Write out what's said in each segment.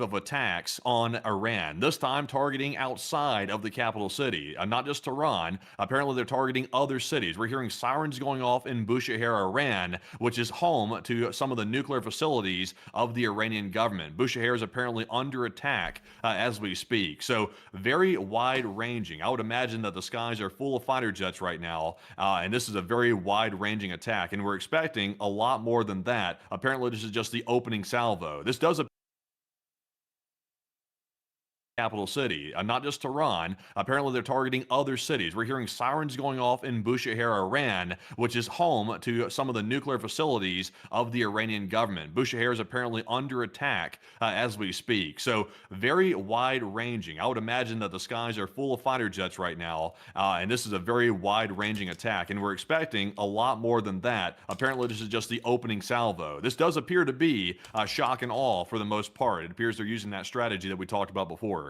of attacks on Iran, this time targeting outside of the capital city, not just Tehran. Apparently, they're targeting other cities. We're hearing sirens going off in Bushehr, Iran, which is home to some of the nuclear facilities of the Iranian government. Bushehr is apparently under attack as we speak. So, very wide ranging. I would imagine that the skies are full of fighter jets right now, and this is a very wide ranging attack. And we're expecting a lot more than that. Apparently, this is just the opening salvo. This does capital city, not just Tehran. Apparently, they're targeting other cities. We're hearing sirens going off in Bushehr, Iran, which is home to some of the nuclear facilities of the Iranian government. Bushehr is apparently under attack as we speak. So, very wide ranging. I would imagine that the skies are full of fighter jets right now, and this is a very wide ranging attack. And we're expecting a lot more than that. Apparently, this is just the opening salvo. This does appear to be shock and awe for the most part. It appears they're using that strategy that we talked about before.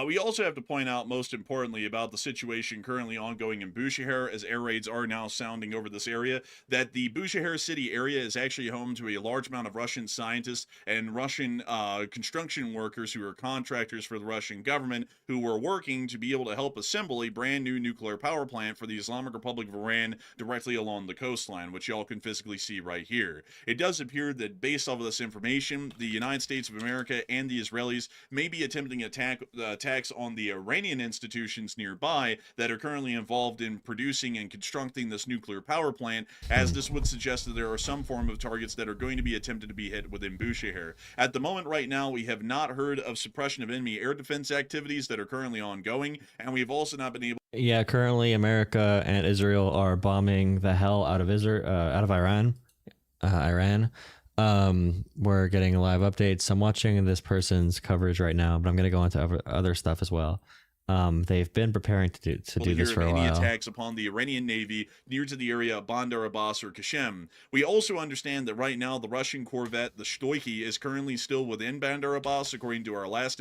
We also have to point out, most importantly, about the situation currently ongoing in Bushehr, as air raids are now sounding over this area, that the Bushehr city area is actually home to a large amount of Russian scientists and Russian construction workers who are contractors for the Russian government, who were working to be able to help assemble a brand new nuclear power plant for the Islamic Republic of Iran directly along the coastline, which y'all can physically see right here. It does appear that, based off of this information, the United States of America and the Israelis may be attempting attacks on the Iranian institutions nearby that are currently involved in producing and constructing this nuclear power plant, as this would suggest that there are some form of targets that are going to be attempted to be hit within Bushehr. At the moment right now, we have not heard of suppression of enemy air defense activities that are currently ongoing, and we've also not been able. Yeah, currently America and Israel are bombing the hell out of Iran. We're getting live updates. I'm watching this person's coverage right now, but I'm going to go into other stuff as well. They've been preparing to do this for a while. Attacks upon the Iranian Navy near to the area of Bandar Abbas or Kashem. We also understand that right now the Russian corvette, the Stoichi, is currently still within Bandar Abbas, according to our last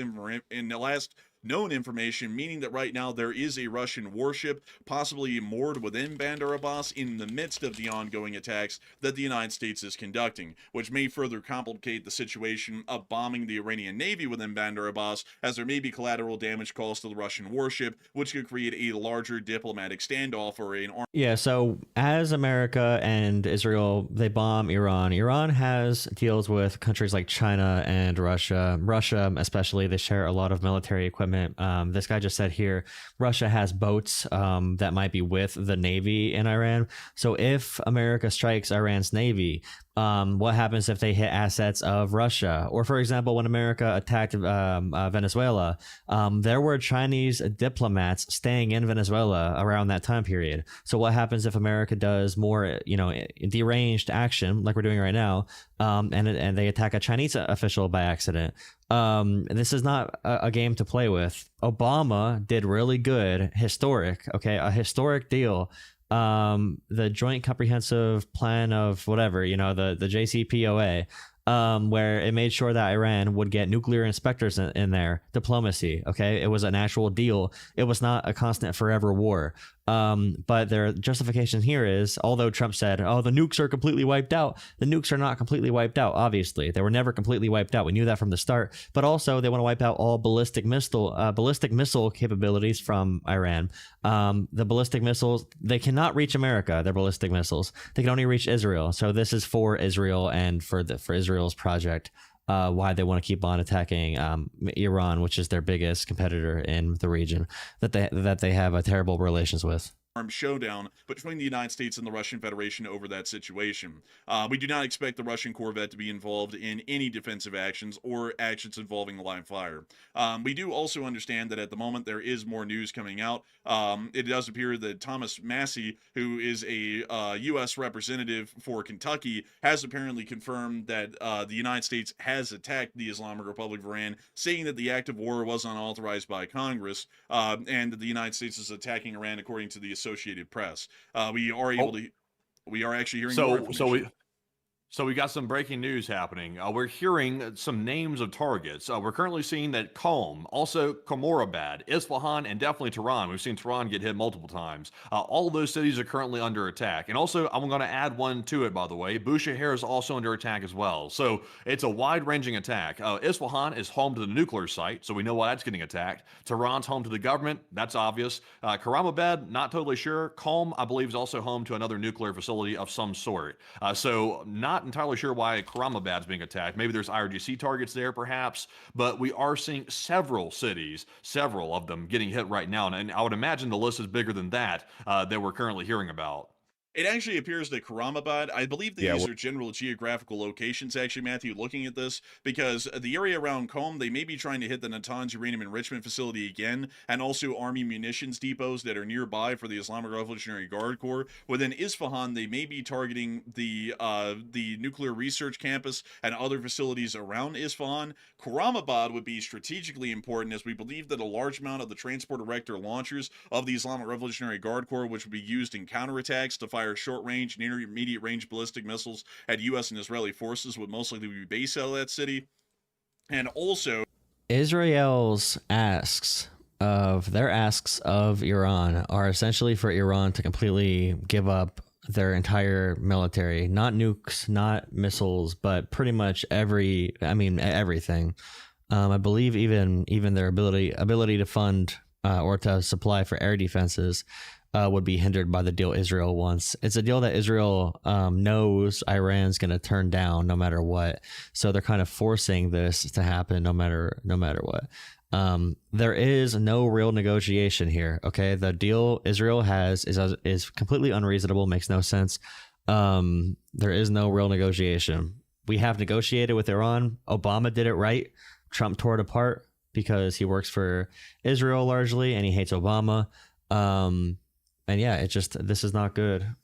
known information, meaning that right now there is a Russian warship possibly moored within Bandar Abbas in the midst of the ongoing attacks that the United States is conducting, which may further complicate the situation of bombing the Iranian Navy within Bandar Abbas, as there may be collateral damage caused to the Russian warship, which could create a larger diplomatic standoff or an armed. Yeah, so as America and Israel, they bomb Iran. Iran has deals with countries like China and Russia. Russia, especially, they share a lot of military equipment. This guy just said here, Russia has boats that might be with the Navy in Iran. So if America strikes Iran's Navy, what happens if they hit assets of Russia? Or, for example, when America attacked Venezuela, there were Chinese diplomats staying in Venezuela around that time period. So what happens if America does more, deranged action like we're doing right now, and they attack a Chinese official by accident? This is not a game to play with. Obama did really good, a historic deal. The Joint Comprehensive Plan of whatever, the JCPOA, where it made sure that Iran would get nuclear inspectors in their diplomacy. Okay, it was an actual deal. It was not a constant forever war. But their justification here is, although Trump said, "Oh, the nukes are completely wiped out," the nukes are not completely wiped out. Obviously, they were never completely wiped out. We knew that from the start. But also, they want to wipe out all ballistic missile capabilities from Iran. The ballistic missiles, they cannot reach America. They're ballistic missiles. They can only reach Israel. So this is for Israel and for Israel's project. Why they want to keep on attacking Iran, which is their biggest competitor in the region that they have terrible relations with. Armed showdown between the United States and the Russian Federation over that situation. We do not expect the Russian corvette to be involved in any defensive actions or actions involving live fire. We do also understand that at the moment there is more news coming out. It does appear that Thomas Massie, who is a U.S. representative for Kentucky, has apparently confirmed that the United States has attacked the Islamic Republic of Iran, saying that the act of war was unauthorized by Congress, and that the United States is attacking Iran according to the Associated Press. We are actually hearing more information. So we got some breaking news happening. We're hearing some names of targets. We're currently seeing that Qom, also Komorabad, Isfahan, and definitely Tehran. We've seen Tehran get hit multiple times. All of those cities are currently under attack. And also, I'm going to add one to it, by the way. Bushehr is also under attack as well. So it's a wide-ranging attack. Isfahan is home to the nuclear site, so we know why that's getting attacked. Tehran's home to the government. That's obvious. Karamabad, not totally sure. Qom, I believe, is also home to another nuclear facility of some sort. So not entirely sure why Karamabad is being attacked. Maybe there's IRGC targets there, perhaps, but we are seeing several cities, several of them getting hit right now, and I would imagine the list is bigger than that we're currently hearing about. It actually appears that Karamabad, I believe that these are general geographical locations, actually, Matthew, looking at this, because the area around Qom, they may be trying to hit the Natanz uranium enrichment facility again, and also Army munitions depots that are nearby for the Islamic Revolutionary Guard Corps. Within Isfahan, they may be targeting the nuclear research campus and other facilities around Isfahan. Karamabad would be strategically important, as we believe that a large amount of the transport erector launchers of the Islamic Revolutionary Guard Corps, which would be used in counterattacks to fire short-range and intermediate-range ballistic missiles at U.S. and Israeli forces, would most likely be based out of that city. And also, Israel's asks of Iran are essentially for Iran to completely give up their entire military, not nukes, not missiles, but pretty much everything. I believe even their ability to fund or to supply for air defenses would be hindered by the deal Israel wants. It's a deal that Israel knows Iran's going to turn down no matter what. So they're kind of forcing this to happen no matter what. There is no real negotiation here. Okay, the deal Israel has is completely unreasonable, makes no sense. There is no real negotiation. We have negotiated with Iran. Obama did it right. Trump tore it apart because he works for Israel largely and he hates Obama. And yeah, this is not good.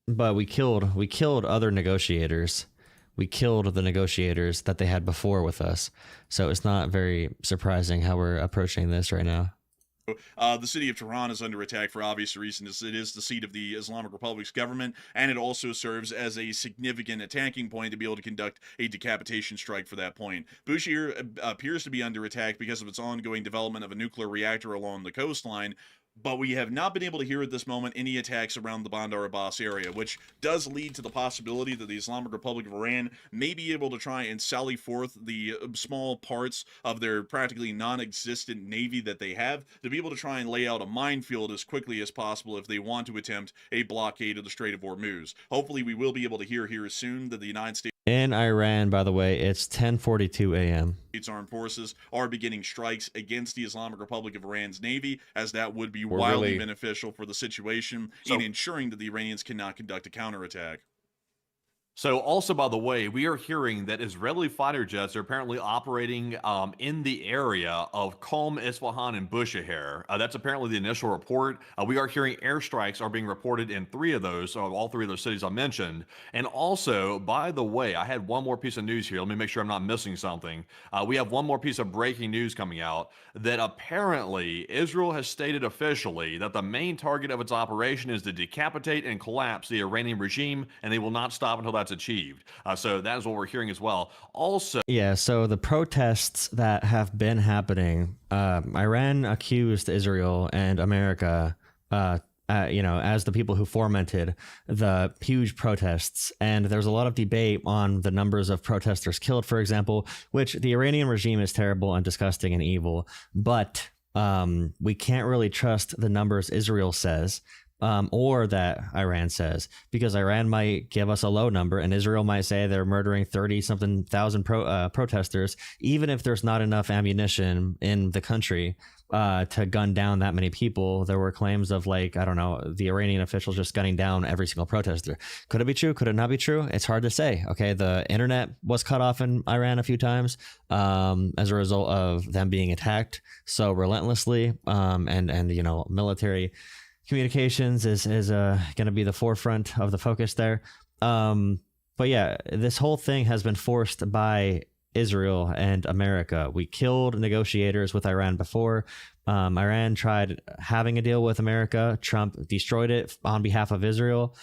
But we killed other negotiators. We killed the negotiators that they had before with us. So it's not very surprising how we're approaching this right now. The city of Tehran is under attack for obvious reasons. It is the seat of the Islamic Republic's government, and it also serves as a significant attacking point to be able to conduct a decapitation strike for that point. Bushehr appears to be under attack because of its ongoing development of a nuclear reactor along the coastline, but we have not been able to hear at this moment any attacks around the Bandar Abbas area, which does lead to the possibility that the Islamic Republic of Iran may be able to try and sally forth the small parts of their practically non-existent navy that they have to be able to try and lay out a minefield as quickly as possible if they want to attempt a blockade of the Strait of Hormuz. Hopefully we will be able to hear here soon that the United States in Iran, by the way, it's 10:42 a.m. Armed forces are beginning strikes against the Islamic Republic of Iran's navy, as that would be wildly beneficial for the situation in ensuring that the Iranians cannot conduct a counterattack. So also, by the way, we are hearing that Israeli fighter jets are apparently operating in the area of Qom, Isfahan, and Bushehr. That's apparently the initial report. We are hearing airstrikes are being reported in all three of those cities I mentioned. And also, by the way, I had one more piece of news here. Let me make sure I'm not missing something. We have one more piece of breaking news coming out that apparently Israel has stated officially that the main target of its operation is to decapitate and collapse the Iranian regime, and they will not stop until that's achieved. So that is what we're hearing as well. Also, yeah, so the protests that have been happening, Iran accused Israel and America, as the people who fomented the huge protests. And there's a lot of debate on the numbers of protesters killed, for example, which the Iranian regime is terrible and disgusting and evil. But we can't really trust the numbers Israel says. Or that Iran says, because Iran might give us a low number and Israel might say they're murdering 30-something thousand protesters, even if there's not enough ammunition in the country to gun down that many people. There were claims of the Iranian officials just gunning down every single protester. Could it be true? Could it not be true? It's hard to say. Okay, the internet was cut off in Iran a few times as a result of them being attacked so relentlessly, and military communications is going to be the forefront of the focus there. But yeah, this whole thing has been forced by Israel and America. We killed negotiators with Iran before. Iran tried having a deal with America. Trump destroyed it on behalf of Israel.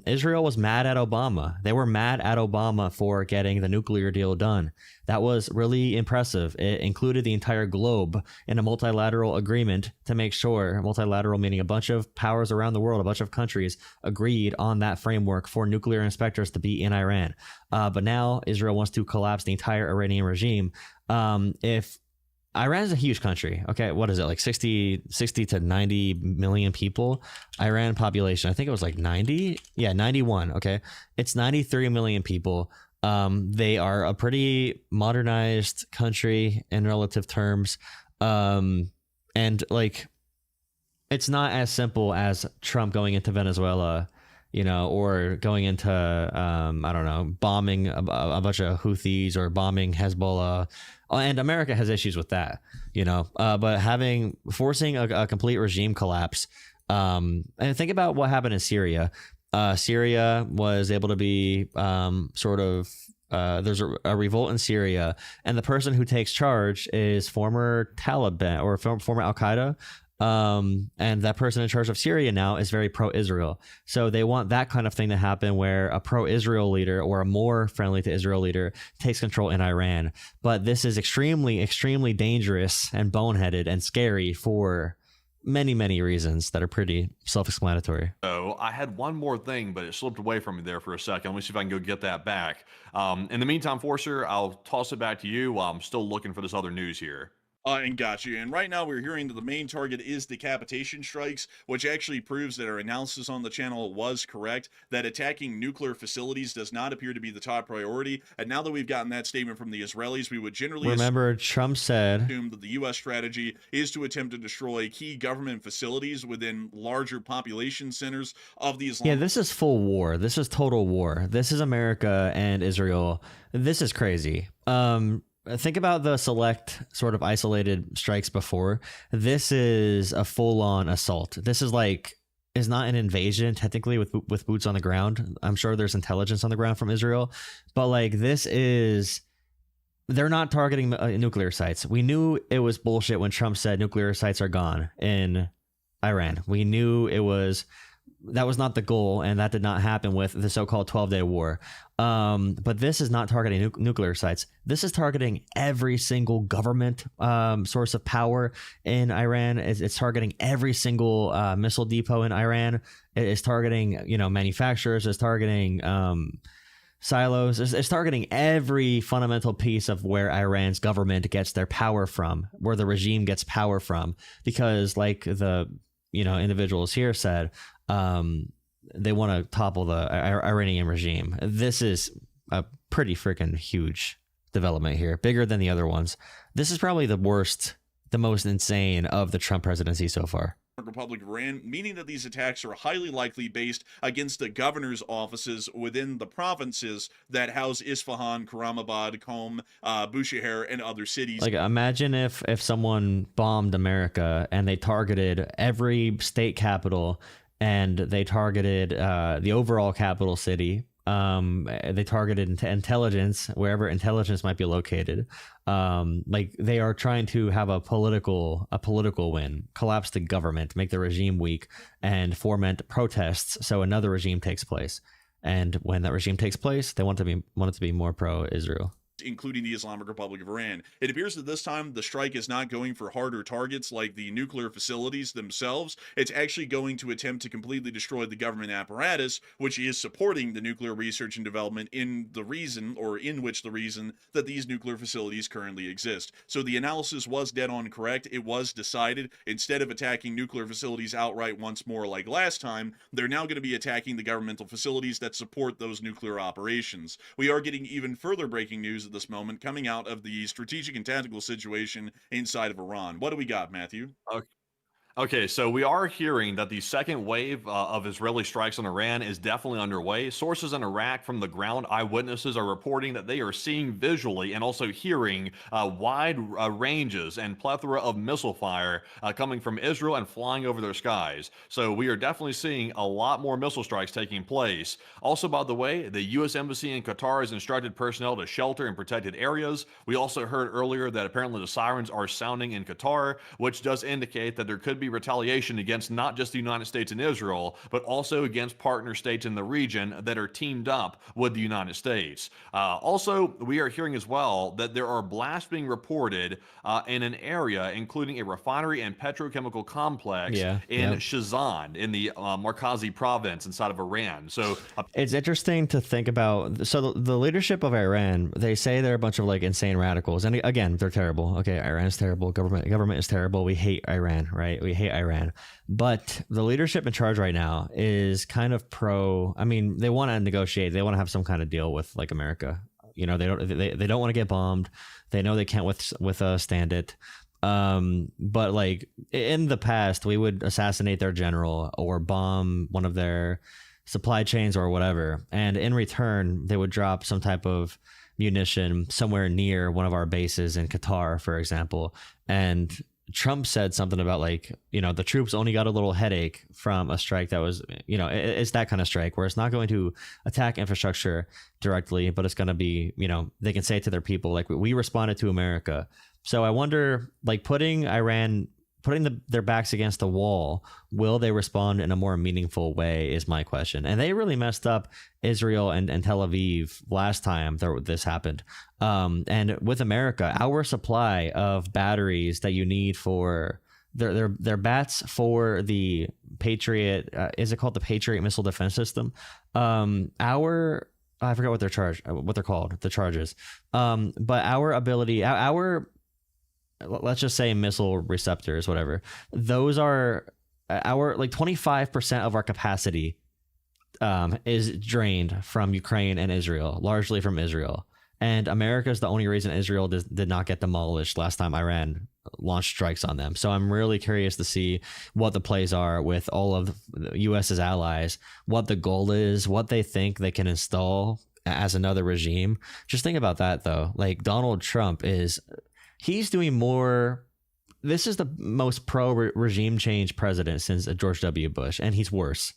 Israel was mad at Obama. They were mad at Obama for getting the nuclear deal done. That was really impressive. It included the entire globe in a multilateral agreement to make sure, multilateral meaning a bunch of powers around the world, a bunch of countries agreed on that framework for nuclear inspectors to be in Iran. But now Israel wants to collapse the entire Iranian regime. If Iran is a huge country. Okay, what is it, like 60 to 90 million people? Iran population, I think it was like 90. Yeah, 91. Okay, it's 93 million people. They are a pretty modernized country in relative terms, and like it's not as simple as Trump going into Venezuela, or going into I don't know, bombing a bunch of Houthis or bombing Hezbollah. And America has issues with that, but forcing a complete regime collapse. And think about what happened in Syria. Syria was able to be there's a revolt in Syria, and the person who takes charge is former Taliban or former Al Qaeda. And that person in charge of Syria now is very pro-Israel. So they want that kind of thing to happen where a pro-Israel leader or a more friendly to Israel leader takes control in Iran. But this is extremely, extremely dangerous and boneheaded and scary for many, many reasons that are pretty self-explanatory. So I had one more thing, but it slipped away from me there for a second. Let me see if I can go get that back. In the meantime, Forcer, I'll toss it back to you while I'm still looking for this other news here. And got you. And right now we're hearing that the main target is decapitation strikes, which actually proves that our analysis on the channel was correct, that attacking nuclear facilities does not appear to be the top priority. And now that we've gotten that statement from the Israelis, we would generally remember Trump said assume that the U.S. strategy is to attempt to destroy key government facilities within larger population centers of the Islamic. Yeah, this is full war. This is total war. This is America and Israel. This is crazy. Think about the select sort of isolated strikes before. This is a full-on assault. This is not an invasion technically with boots on the ground. I'm sure there's intelligence on the ground from Israel, but they're not targeting nuclear sites. We knew it was bullshit when Trump said nuclear sites are gone in Iran. We knew that was not the goal, and that did not happen with the so-called 12-day war. But this is not targeting nuclear sites. This is targeting every single government source of power in Iran. It's targeting every single missile depot in Iran. It's targeting manufacturers. It's targeting silos. It's targeting every fundamental piece of where Iran's government gets their power from, where the regime gets power from. Because like the individuals here said, they want to topple the Iranian regime. This is a pretty freaking huge development here, bigger than the other ones. This is probably the worst, the most insane of the Trump presidency so far. Republic of Iran, meaning that these attacks are highly likely based against the governor's offices within the provinces that house Isfahan, Karamabad, Qom, Bushehr, and other cities. Like, imagine if someone bombed America and they targeted every state capital, and they targeted the overall capital city. They targeted intelligence, wherever intelligence might be located. They are trying to have a political win, collapse the government, make the regime weak, and foment protests so another regime takes place. And when that regime takes place, they want it to be more pro-Israel, including the Islamic Republic of Iran. It appears that this time the strike is not going for harder targets like the nuclear facilities themselves. It's actually going to attempt to completely destroy the government apparatus, which is supporting the nuclear research and development in which the reason that these nuclear facilities currently exist. So the analysis was dead on correct. It was decided, instead of attacking nuclear facilities outright once more like last time, they're now going to be attacking the governmental facilities that support those nuclear operations. We are getting even further breaking news at this moment coming out of the strategic and tactical situation inside of Iran. What do we got, Matthew? Okay. Okay, so we are hearing that the second wave of Israeli strikes on Iran is definitely underway. Sources in Iraq from the ground, eyewitnesses are reporting that they are seeing visually and also hearing wide ranges and plethora of missile fire coming from Israel and flying over their skies. So we are definitely seeing a lot more missile strikes taking place. Also, by the way, the U.S. Embassy in Qatar has instructed personnel to shelter in protected areas. We also heard earlier that apparently the sirens are sounding in Qatar, which does indicate that there could be retaliation against not just the United States and Israel, but also against partner states in the region that are teamed up with the United States. Also, we are hearing as well that there are blasts being reported in an area including a refinery and petrochemical complex Yeah, in yeah. Shazan in the Markazi province inside of Iran. So It's interesting to think about. So the leadership of Iran, they say they're a bunch of like insane radicals, and again, they're terrible. Okay, Iran is terrible. Government is terrible. We hate Iran, right? We hate Iran. But the leadership in charge right now is kind of pro. I mean, they want to negotiate. They want to have some kind of deal with like America. You know, they don't want to get bombed. They know they can't withstand it. But like in the past, we would assassinate their general or bomb one of their supply chains or whatever, and in return they would drop some type of munition somewhere near one of our bases in Qatar, for example. And Trump said something about like, you know, the troops only got a little headache from a strike that was, you know, it's that kind of strike where it's not going to attack infrastructure directly, but it's going to be, you know, they can say to their people like, we responded to America. So I wonder, like, putting their backs against the wall, will they respond in a more meaningful way is my question. And they really messed up Israel and Tel Aviv last time this happened. And with America, our supply of batteries that you need for their bats for the Patriot, is it called the Patriot Missile Defense System? I forgot what they're called, the charges. But our ability, our let's just say missile receptors, whatever, those are our like 25% of our capacity is drained from Ukraine and Israel, largely from Israel. And America is the only reason Israel did not get demolished last time Iran launched strikes on them. So I'm really curious to see what the plays are with all of the US's allies, what the goal is, what they think they can install as another regime. Just think about that though. Like Donald Trump he's doing more. This is the most regime change president since George W. Bush, and he's worse.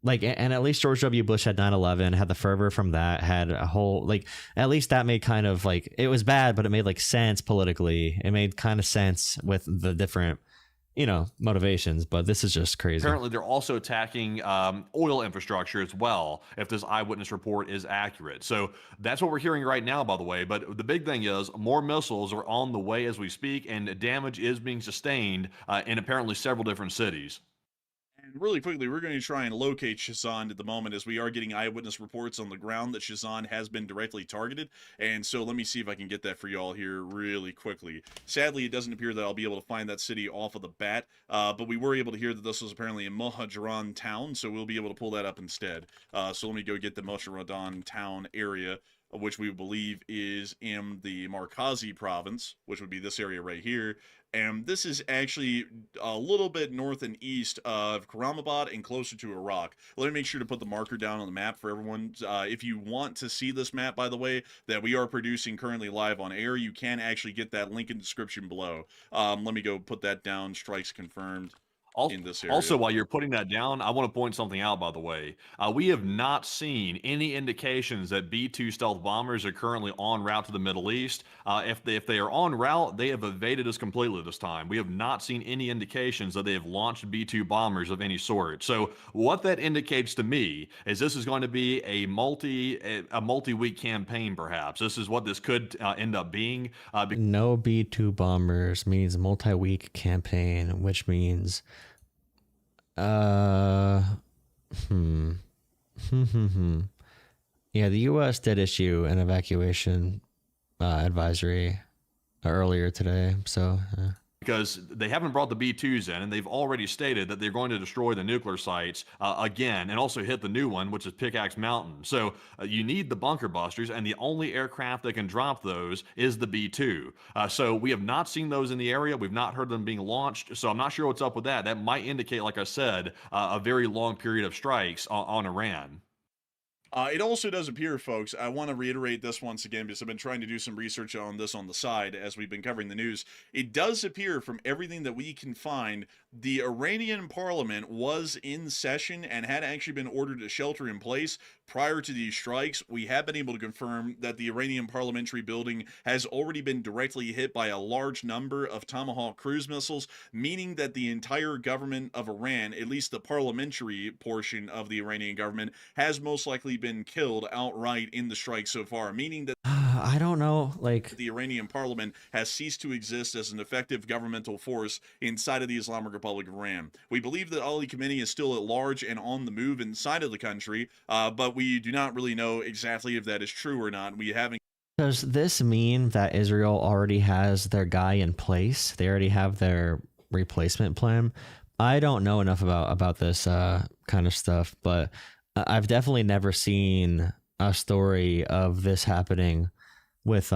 Like, and at least George W. Bush had 9/11, had the fervor from that, had a whole, like, at least that made kind of like, it was bad, but it made like sense politically. It made kind of sense with the different, you know, motivations, but this is just crazy. apparently, they're also attacking oil infrastructure as well, if this eyewitness report is accurate. So that's what we're hearing right now, by the way. But the big thing is more missiles are on the way as we speak, and damage is being sustained in apparently several different cities. And really quickly, we're going to try and locate Shazan at the moment as we are getting eyewitness reports on the ground that Shazan has been directly targeted. And so let me see if I can get that for y'all here really quickly. Sadly, it doesn't appear that I'll be able to find that city off of the bat, but we were able to hear that this was apparently in Mohajaran town, so we'll be able to pull that up instead. So let me go get the Mohajaran town area, which we believe is in the Markazi province, which would be this area right here. And this is actually a little bit north and east of Karamabad and closer to Iraq. Let me make sure to put the marker down on the map for everyone. If you want to see this map, by the way, that we are producing currently live on air, you can actually get that link in the description below. Let me go put that down. Strikes confirmed. In this area. Also, while you're putting that down, I want to point something out, by the way. We have not seen any indications that B-2 stealth bombers are currently en route to the Middle East. If they are en route, they have evaded us completely this time. We have not seen any indications that they have launched B-2 bombers of any sort. So what that indicates to me is this is going to be a multi-week campaign, perhaps. This is what this could end up being. No B-2 bombers means multi-week campaign, which means yeah, the U.S. did issue an evacuation advisory earlier today, so because they haven't brought the B-2s in, and they've already stated that they're going to destroy the nuclear sites again, and also hit the new one, which is Pickaxe Mountain. So you need the bunker busters, and the only aircraft that can drop those is the B-2. So we have not seen those in the area. We've not heard them being launched. So I'm not sure what's up with that. That might indicate, like I said, a very long period of strikes on Iran. It also does appear, folks, I want to reiterate this once again because I've been trying to do some research on this on the side as we've been covering the news. It does appear from everything that we can find, the Iranian parliament was in session and had actually been ordered to shelter in place prior to these strikes. We have been able to confirm that the Iranian parliamentary building has already been directly hit by a large number of Tomahawk cruise missiles, meaning that the entire government of Iran, at least the parliamentary portion of the Iranian government, has most likely been killed outright in the strike so far, meaning that I don't know, like, the Iranian parliament has ceased to exist as an effective governmental force inside of the Islamic Republic of Iran. We believe that Ali Khamenei is still at large and on the move inside of the country, but we do not really know exactly if that is true or not. We haven't. does this mean that Israel already has their guy in place? They already have their replacement plan? I don't know enough about this kind of stuff, but I've definitely never seen a story of this happening with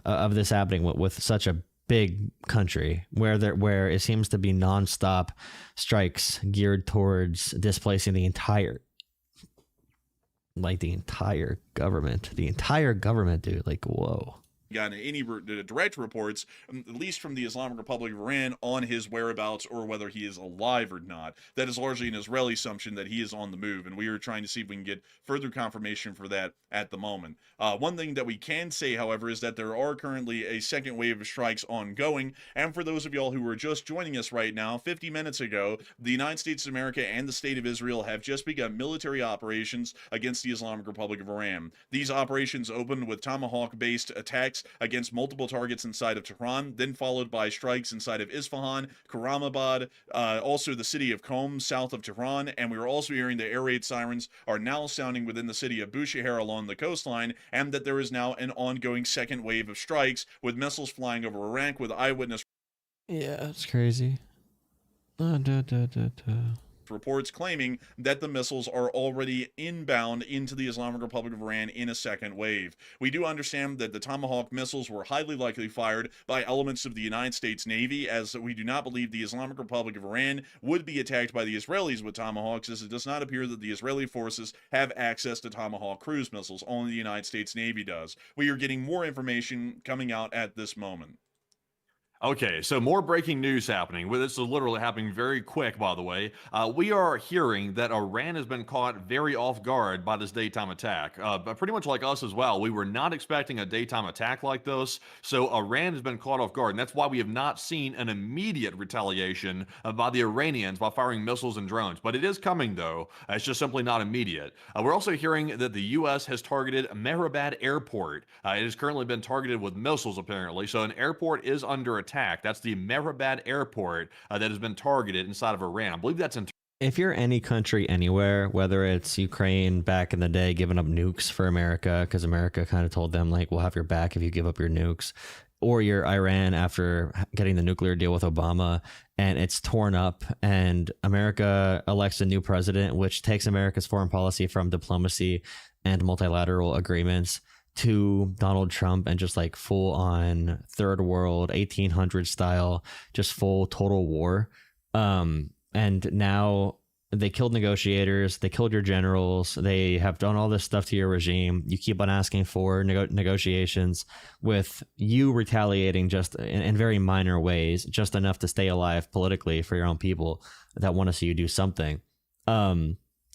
with such a big country where it seems to be nonstop strikes geared towards displacing the entire government, dude. Like, whoa. Gotten any direct reports, at least from the Islamic Republic of Iran, on his whereabouts or whether he is alive or not. That is largely an Israeli assumption that he is on the move, and we are trying to see if we can get further confirmation for that at the moment. One thing that we can say, however, is that there are currently a second wave of strikes ongoing, and for those of y'all who are just joining us right now, 50 minutes ago, the United States of America and the State of Israel have just begun military operations against the Islamic Republic of Iran. These operations opened with Tomahawk-based attacks against multiple targets inside of Tehran, then followed by strikes inside of Isfahan, Karamabad, also the city of Qom, south of Tehran, and we are also hearing the air raid sirens are now sounding within the city of Bushehr along the coastline, and that there is now an ongoing second wave of strikes with missiles flying over Iraq with eyewitness. Yeah, it's crazy. Reports claiming that the missiles are already inbound into the Islamic Republic of Iran in a second wave. We do understand that the Tomahawk missiles were highly likely fired by elements of the United States Navy, as we do not believe the Islamic Republic of Iran would be attacked by the Israelis with Tomahawks, as it does not appear that the Israeli forces have access to Tomahawk cruise missiles. Only the United States Navy does. We are getting more information coming out at this moment. Okay, so more breaking news happening. Well, this is literally happening very quick, by the way. We are hearing that Iran has been caught very off guard by this daytime attack. But pretty much like us as well, we were not expecting a daytime attack like this. So Iran has been caught off guard, and that's why we have not seen an immediate retaliation by the Iranians by firing missiles and drones. But it is coming, though. It's just simply not immediate. We're also hearing that the U.S. has targeted Mehrabad Airport. It has currently been targeted with missiles, apparently. So an airport is under attack. That's the Mehrabad Airport that has been targeted inside of Iran. I believe that's in. If you're any country anywhere, whether it's Ukraine back in the day giving up nukes for America because America kind of told them, like, we'll have your back if you give up your nukes, or you're Iran after getting the nuclear deal with Obama and it's torn up and America elects a new president, which takes America's foreign policy from diplomacy and multilateral agreements to Donald Trump and just like full on third world 1800 style, just full total war. And now they killed negotiators, they killed your generals, they have done all this stuff to your regime. You keep on asking for negotiations with you retaliating just in very minor ways, just enough to stay alive politically for your own people that want to see you do something.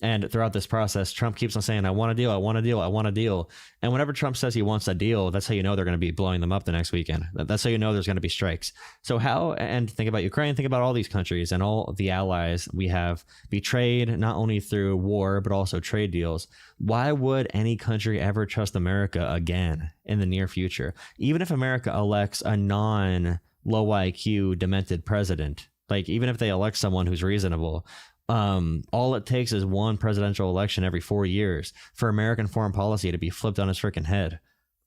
And throughout this process, Trump keeps on saying, I want a deal, I want a deal, I want a deal. And whenever Trump says he wants a deal, that's how you know they're going to be blowing them up the next weekend. That's how you know there's going to be strikes. So and think about Ukraine, think about all these countries and all the allies we have betrayed, not only through war, but also trade deals. Why would any country ever trust America again in the near future? Even if America elects a non-low IQ demented president, like even if they elect someone who's reasonable, all it takes is one presidential election every 4 years for American foreign policy to be flipped on its freaking head.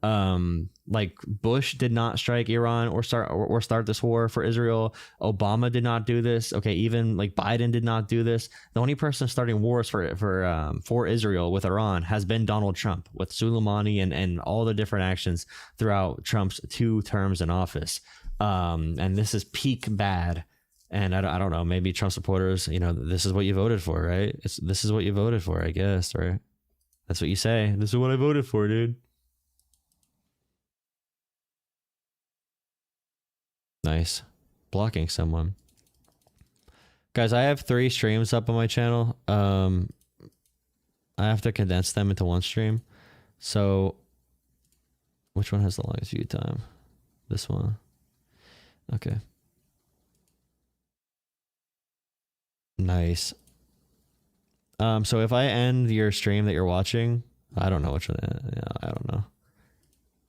Like Bush did not strike Iran or start this war for Israel. Obama did not do this. Okay, even like Biden did not do this. The only person starting wars for Israel with Iran has been Donald Trump with Soleimani and all the different actions throughout Trump's 2 terms in office. And this is peak bad. And I don't know, maybe Trump supporters, this is what you voted for, right? This is what you voted for, I guess, right? That's what you say. This is what I voted for, dude. Nice. Blocking someone. Guys, I have 3 streams up on my channel. I have to condense them into one stream. So, which one has the longest view time? This one. Okay. Nice. So if I end your stream that you're watching, I don't know which one. I don't know.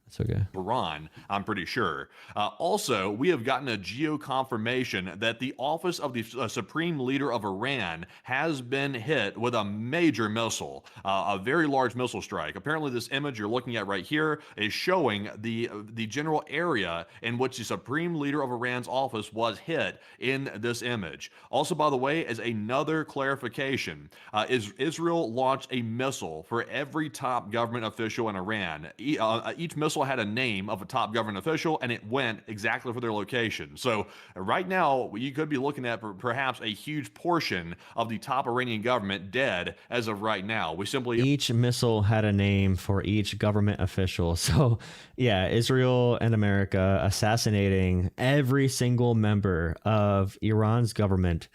It's okay. Iran, I'm pretty sure. Also, we have gotten a geo confirmation that the office of the Supreme Leader of Iran has been hit with a major missile, a very large missile strike. Apparently, this image you're looking at right here is showing the general area in which the Supreme Leader of Iran's office was hit in this image. Also, by the way, as another clarification, Israel launched a missile for every top government official in Iran. Each missile had a name of a top government official, and it went exactly for their location. So right now, you could be looking at perhaps a huge portion of the top Iranian government dead as of right now. Each missile had a name for each government official. So yeah, Israel and America assassinating every single member of Iran's government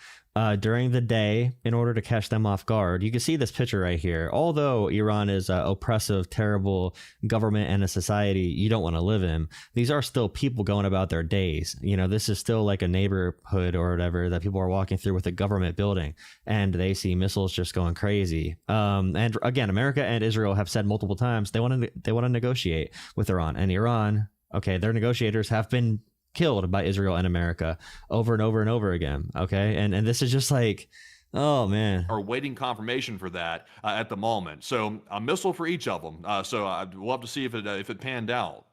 during the day in order to catch them off guard. You can see this picture right here. Although Iran is an oppressive, terrible government and a society you don't want to live in, these are still people going about their days. This is still like a neighborhood or whatever that people are walking through with a government building, and they see missiles just going crazy. And again, America and Israel have said multiple times they want to negotiate with Iran, and Iran, okay, their negotiators have been killed by Israel and America over and over and over again. Okay. And this is just like, oh man. Are waiting confirmation for that at the moment. So a missile for each of them. So we'll have to see if it panned out.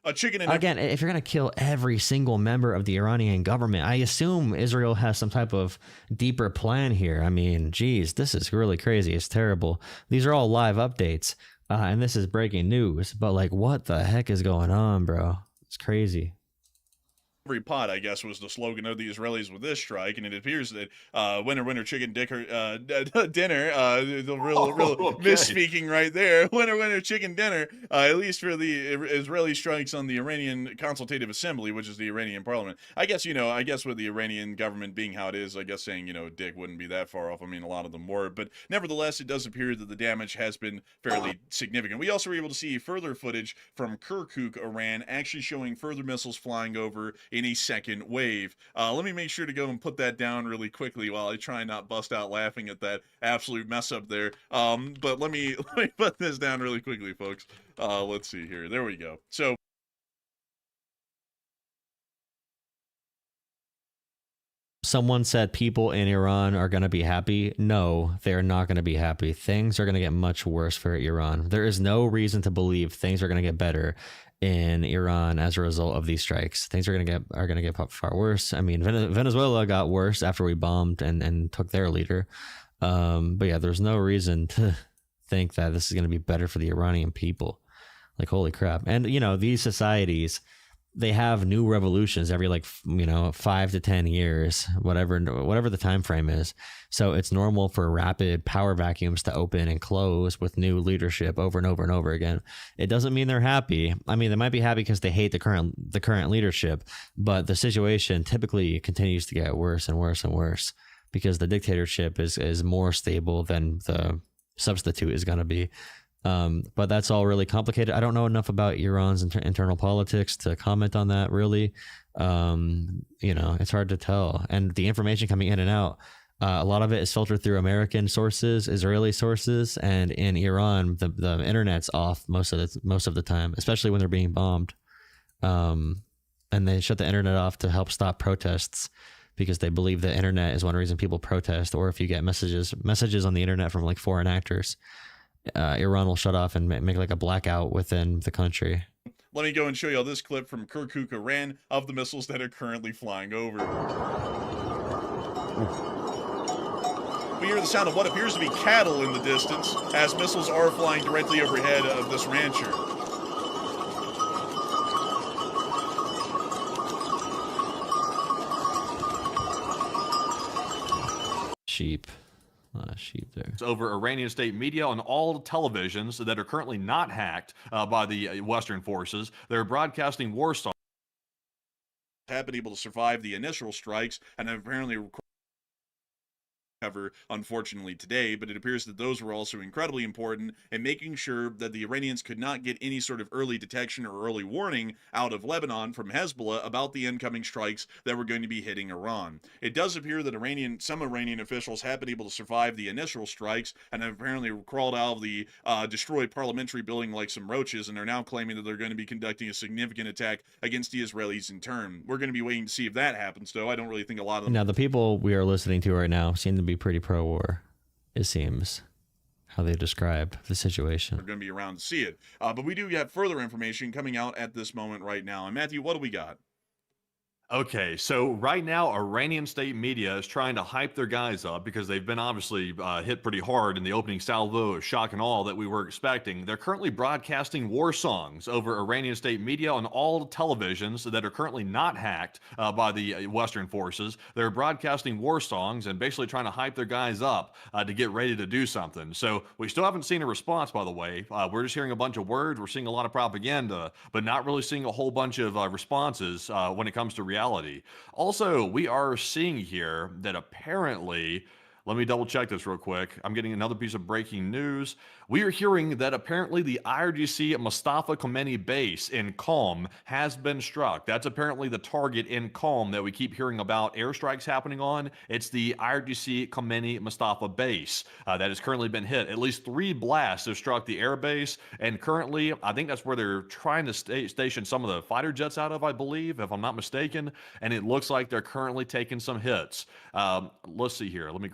A chicken and again, if you're going to kill every single member of the Iranian government, I assume Israel has some type of deeper plan here. I mean, geez, this is really crazy. It's terrible. These are all live updates. And this is breaking news, but like, what the heck is going on, bro? It's crazy. Every pot, I guess, was the slogan of the Israelis with this strike, and it appears that winner, winner, chicken dinner, the real okay. misspeaking right there. Winner, winner, chicken dinner, at least for the Israeli strikes on the Iranian Consultative Assembly, which is the Iranian parliament. I guess with the Iranian government being how it is, I guess saying, dick wouldn't be that far off. I mean, a lot of them were, but nevertheless, it does appear that the damage has been fairly significant. We also were able to see further footage from Kirkuk, Iran, actually showing further missiles flying over in a second wave. Let me make sure to go and put that down really quickly while I try and not bust out laughing at that absolute mess up there. But let me put this down really quickly, folks. Let's see here. There we go. So someone said people in Iran are going to be happy. No, they're not going to be happy. Things are going to get much worse for Iran. There is no reason to believe things are going to get better in Iran as a result of these strikes. Things are going to get far worse. I mean, Venezuela got worse after we bombed and took their leader. But yeah, there's no reason to think that this is going to be better for the Iranian people. Like, holy crap. And, these societies, they have new revolutions every 5 to 10 years, whatever the time frame is. So it's normal for rapid power vacuums to open and close with new leadership over and over and over again. It doesn't mean they're happy. I mean, they might be happy because they hate the current leadership, but the situation typically continues to get worse and worse and worse because the dictatorship is more stable than the substitute is going to be. But that's all really complicated. I don't know enough about Iran's internal politics to comment on that, really. It's hard to tell. And the information coming in and out, a lot of it is filtered through American sources, Israeli sources, and in Iran, the internet's off most of the time, especially when they're being bombed. And they shut the internet off to help stop protests because they believe the internet is one reason people protest, or if you get messages on the internet from foreign actors. Iran will shut off and make like a blackout within the country. Let me go and show you all this clip from Kirkuk, Iran, of the missiles that are currently flying over. We hear the sound of what appears to be cattle in the distance as missiles are flying directly overhead of this rancher. Sheep. A lot of sheep there. Over Iranian state media on all televisions that are currently not hacked by the Western forces. They're broadcasting war songs. Have been able to survive the initial strikes and have apparently cover, unfortunately, today, but it appears that those were also incredibly important in making sure that the Iranians could not get any sort of early detection or early warning out of Lebanon from Hezbollah about the incoming strikes that were going to be hitting Iran. It does appear that some Iranian officials have been able to survive the initial strikes and have apparently crawled out of the destroyed parliamentary building like some roaches and are now claiming that they're going to be conducting a significant attack against the Israelis in turn. We're going to be waiting to see if that happens, though. I don't really think a lot of them... Now, the people we are listening to right now seem to be pretty pro-war, it seems, how they describe the situation. We're going to be around to see it. But we do have further information coming out at this moment right now. And Matthew, what do we got? Okay, so right now, Iranian state media is trying to hype their guys up because they've been obviously hit pretty hard in the opening salvo of shock and awe that we were expecting. They're currently broadcasting war songs over Iranian state media on all televisions that are currently not hacked by the Western forces. They're broadcasting war songs and basically trying to hype their guys up to get ready to do something. So we still haven't seen a response, by the way. We're just hearing a bunch of words. We're seeing a lot of propaganda, but not really seeing a whole bunch of responses when it comes to reality. Also, we are seeing here that apparently, let me double check this real quick. I'm getting another piece of breaking news. We are hearing that apparently the IRGC Mustafa Khomeini base in Qom has been struck. That's apparently the target in Qom that we keep hearing about airstrikes happening on. It's the IRGC Khomeini Mustafa base that has currently been hit. At least 3 blasts have struck the air base, and currently, I think that's where they're trying to station some of the fighter jets out of, I believe, if I'm not mistaken, and it looks like they're currently taking some hits. Let's see here. Let me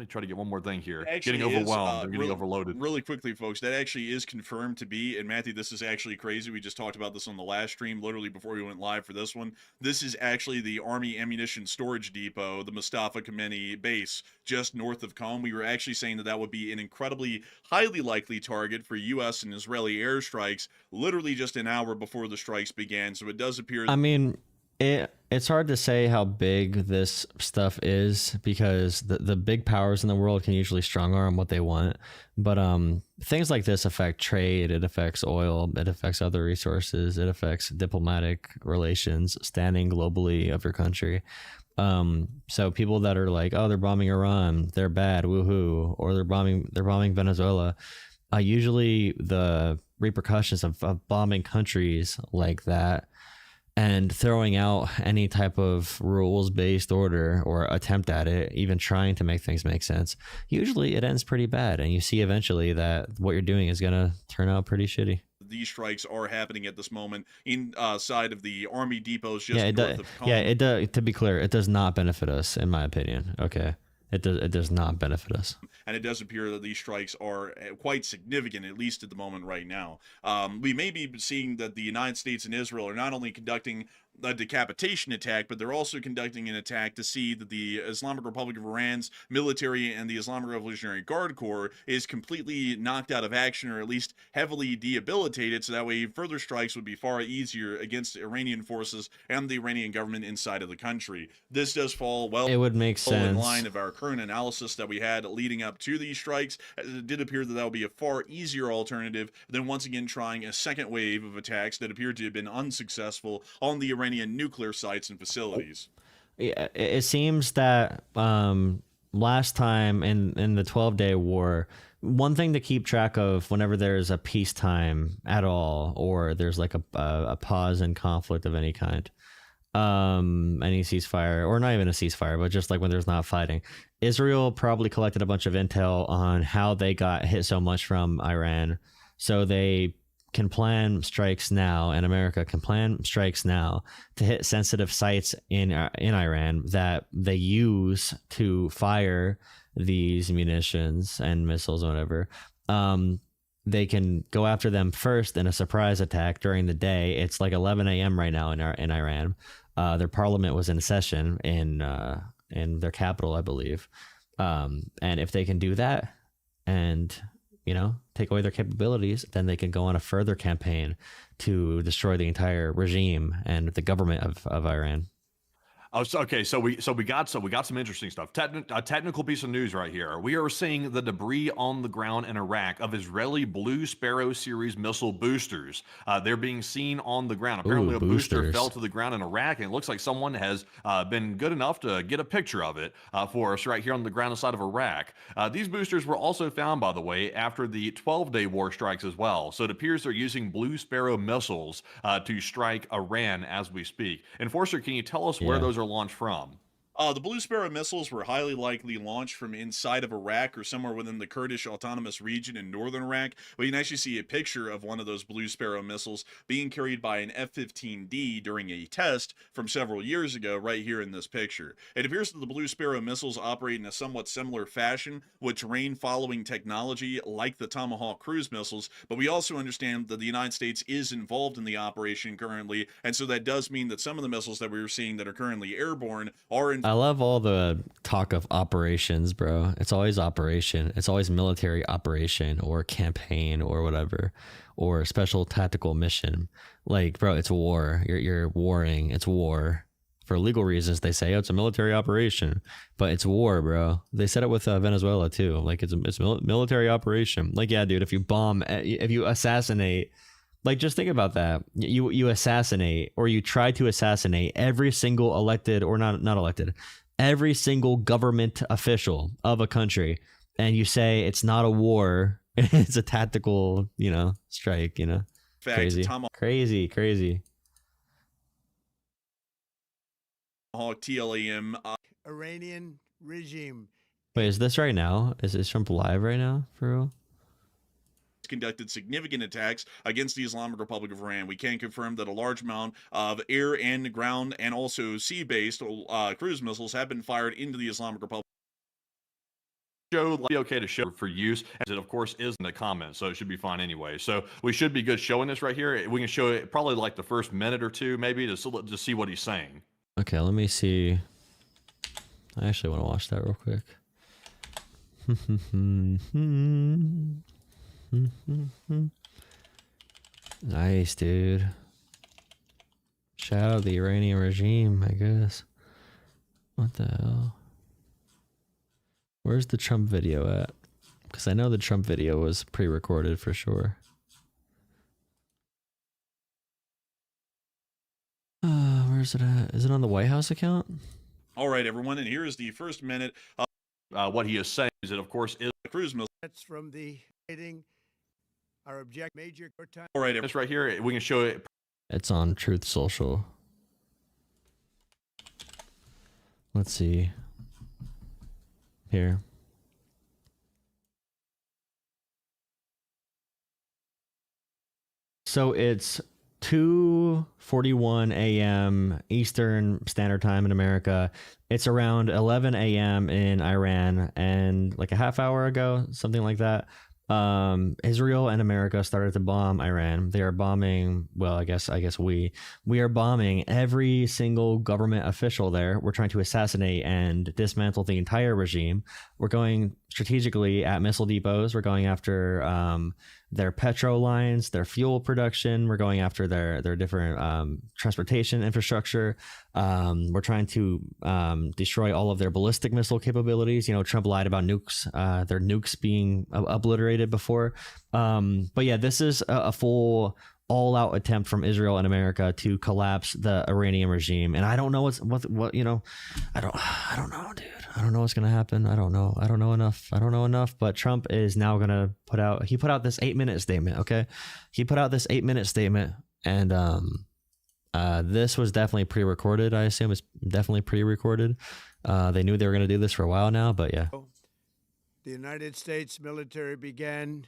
try to get one more thing here. Getting overwhelmed. I'm getting overloaded. Really quickly, folks, that actually is confirmed to be, and Matthew, this is actually crazy. We just talked about this on the last stream, literally before we went live for this one. This is actually the Army Ammunition Storage Depot, the Mustafa Khomeini base, just north of Qom. We were actually saying that that would be an incredibly highly likely target for U.S. and Israeli airstrikes, literally just an hour before the strikes began. So it does appear... I mean... It's hard to say how big this stuff is because the big powers in the world can usually strong arm what they want. But things like this affect trade, it affects oil, it affects other resources, it affects diplomatic relations, standing globally of your country. So people that are like, oh, they're bombing Iran, they're bad, woohoo, or they're bombing Venezuela. Usually the repercussions of bombing countries like that and throwing out any type of rules-based order or attempt at it, even trying to make things make sense, usually it ends pretty bad. And you see eventually that what you're doing is going to turn out pretty shitty. These strikes are happening at this moment inside of the army depots just north of Qom. Yeah, it does. To be clear, it does not benefit us, in my opinion. Okay. It does not benefit us. And it does appear that these strikes are quite significant, at least at the moment right now. We may be seeing that the United States and Israel are not only conducting a decapitation attack, but they're also conducting an attack to see that the Islamic Republic of Iran's military and the Islamic Revolutionary Guard Corps is completely knocked out of action, or at least heavily debilitated, so that way further strikes would be far easier against Iranian forces and the Iranian government inside of the country. This does fall well. It would make sense in line of our current analysis that we had leading up to these strikes. It did appear that that would be a far easier alternative than once again trying a second wave of attacks that appeared to have been unsuccessful on the Iranian nuclear sites and facilities. Yeah, it seems that last time in the 12-day war, one thing to keep track of whenever there's a peacetime at all, or there's like a pause in conflict of any kind, any ceasefire, or not even a ceasefire, but just like when there's not fighting, Israel probably collected a bunch of intel on how they got hit so much from Iran, so they can plan strikes now, and America can plan strikes now to hit sensitive sites in Iran that they use to fire these munitions and missiles or whatever. they can go after them first in a surprise attack during the day. It's like 11 a.m. right now in Iran. Their parliament was in session in their capital, I believe. And if they can do that and, you know, take away their capabilities, then they can go on a further campaign to destroy the entire regime and the government of Iran. Oh, okay. So we got some interesting stuff. A technical piece of news right here. We are seeing the debris on the ground in Iraq of Israeli Blue Sparrow series missile boosters. They're being seen on the ground. Apparently, Ooh, a booster boosters. fell to the ground in Iraq, and it looks like someone has been good enough to get a picture of it for us right here on the ground inside of Iraq. These boosters were also found, by the way, after the 12-day war strikes as well. So it appears they're using Blue Sparrow missiles to strike Iran as we speak. Enforcer, can you tell us where those are launched from? The Blue Sparrow missiles were highly likely launched from inside of Iraq or somewhere within the Kurdish Autonomous Region in northern Iraq. But you can actually see a picture of one of those Blue Sparrow missiles being carried by an F-15D during a test from several years ago right here in this picture. It appears that the Blue Sparrow missiles operate in a somewhat similar fashion with terrain-following technology like the Tomahawk cruise missiles, but we also understand that the United States is involved in the operation currently, and so that does mean that some of the missiles that we're seeing that are currently airborne are in I love all the talk of operations, bro. It's always operation. It's always military operation or campaign or whatever, or special tactical mission. Like, bro, it's war. You're warring. It's war. For legal reasons, they say, oh, it's a military operation, but it's war, bro. They said it with Venezuela too. Like, it's a military operation. Like, yeah, dude, if you assassinate, like, just think about that. You assassinate, or you try to assassinate every single elected or not elected, every single government official of a country, and you say it's not a war, it's a tactical, strike, fact crazy, crazy. Tomahawk TLAM Iranian regime. Wait, is this right now? Is Trump live right now, for real? conducted significant attacks against the Islamic Republic of Iran. We can confirm that a large amount of air and ground and also sea-based cruise missiles have been fired into the Islamic Republic. Show be okay to show for use, as it of course is in the comments, so it should be fine anyway. So we should be good showing this right here. We can show it probably like the first minute or two, maybe to see what he's saying. Okay, let me see. I actually want to watch that real quick. Nice, dude. Shout out the Iranian regime, I guess. What the hell? Where's the Trump video at? Because I know the Trump video was pre-recorded for sure. Where's it at? Is it on the White House account? All right, everyone, and here is the first minute of what he is saying is that, of course, is cruise missiles. That's from the our object major. All right, this right here. We can show it. It's on Truth Social. Let's see. Here. So it's 2:41 a.m. Eastern Standard Time in America. It's around 11 a.m. in Iran, and like a half hour ago, something like that, Israel and America started to bomb Iran. They are bombing, well, I guess we are bombing every single government official there. We're trying to assassinate and dismantle the entire regime. We're going strategically at missile depots. We're going after their petro lines, their fuel production. We're going after their different transportation infrastructure. We're trying to destroy all of their ballistic missile capabilities. Trump lied about nukes, their nukes being obliterated before. But yeah, this is a full all-out attempt from Israel and America to collapse the Iranian regime. And I don't know what I don't know, dude. I don't know what's gonna happen. I don't know enough. But Trump is now gonna put out this 8-minute statement. Okay, he put out this 8-minute statement, and this was definitely pre-recorded. I assume it's definitely pre-recorded. They knew they were gonna do this for a while now, but yeah. The United States military began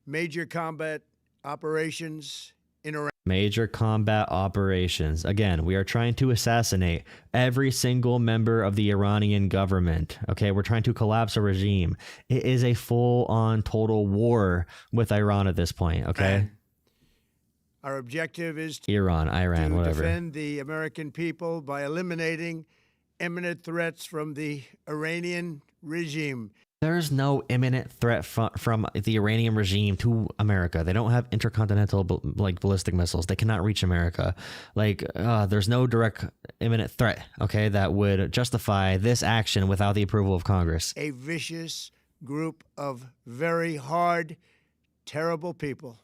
major combat operations in Iraq. Major combat operations. Again, we are trying to assassinate every single member of the Iranian government. Okay, we're trying to collapse a regime. It is a full-on total war with Iran at this point. Okay, And our objective is Iran, to whatever. defend the American people by eliminating imminent threats from the Iranian regime. There's no imminent threat from the Iranian regime to America. They don't have intercontinental ballistic missiles. They cannot reach America. There's no direct imminent threat, okay, that would justify this action without the approval of Congress. A vicious group of very hard, terrible people.